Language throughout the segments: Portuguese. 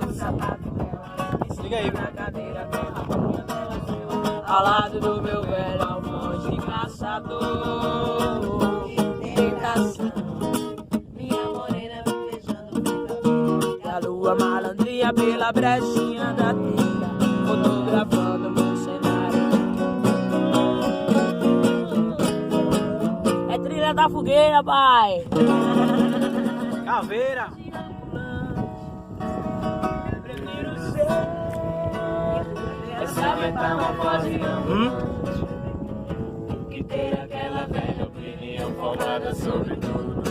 no sapato dela. Liga aí, na cadeira dela, ao lado do meu velho almoço de caçador. Tentação, minha morena me beijando e a lua malandrinha pela brechinha da tenda, fotografando meu cenário. É trilha da fogueira, pai. Caveira. Essa metamorfose que tem aquela velha opinião formada sobre tudo.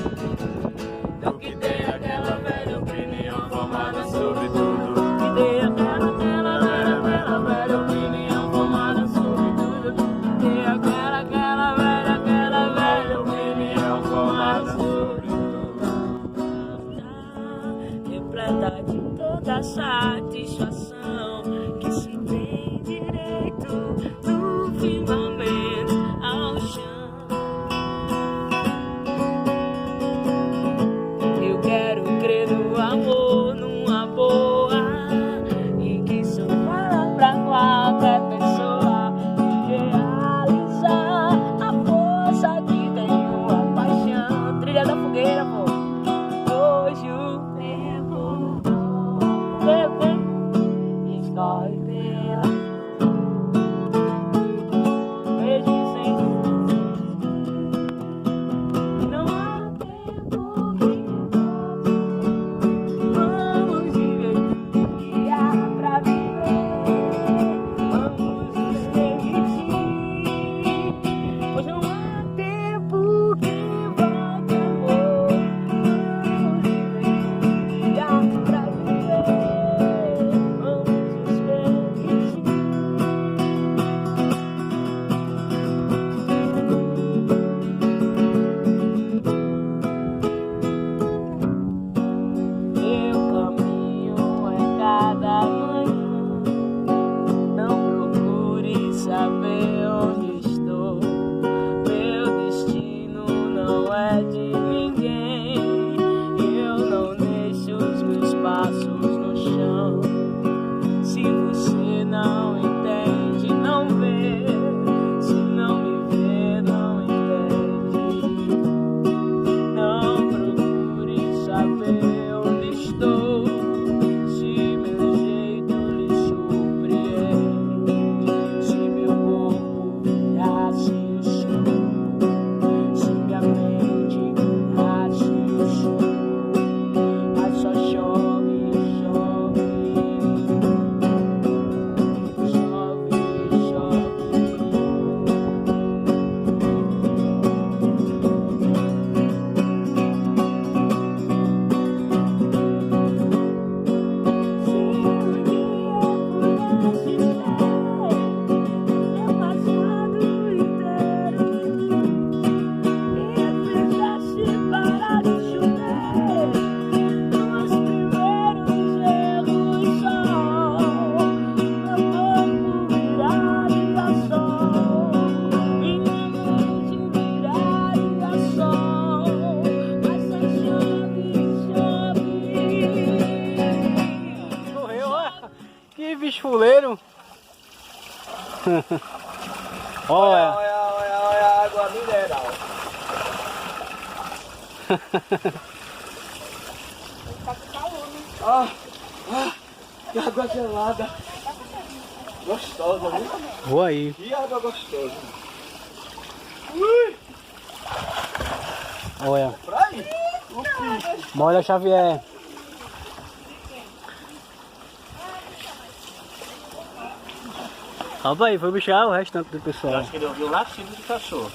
Não que tem aquela velha opinião formada sobre tudo. Que tem aquela velha opinião formada sobre tudo. Que tem aquela velha opinião formada sobre tudo. Repleta de toda satisfação que se tem direito do firmamento ao chão. Eu quero crer no amor, numa boa, e que só fala pra qualquer pessoa e realizar a força que tem uma paixão. Trilha da fogueira, pô. Hoje o tempo escorre pela vejo sem não há tempo que vamos viver que há pra viver, vamos nos permitir, pois não há tempo que volte, amor, vamos viver que há pra viver, vamos nos permitir. Meu caminho é cada manhã, não procure saber onde estou. Meu destino não é de ninguém, eu não deixo os meus passos no chão. Se você não entende, não vê. Se não me vê, não entende. Não procure saber onde estou. Se meu jeito lhe surpreende, se meu corpo virasse o chão, se minha mente virasse o chão, mas só chove, chove, chove, chove. Se um dia eu pudesse ver meu passado inteiro e fizesse parar de chover nos primeiros erros só, meu corpo viraria sol, minha mente viraria sol, mas só chove, chove. Correu, ó. Que bicho fuleiro. Olha. Olha a água mineral. Que água gelada. Gostosa, viu? Vou aí. Que água gostosa. Olha. Pra aí. Molha, Xavier. Calma aí, foi puxar o restante do pessoal. Acho que ele ouviu o latido de cachorro.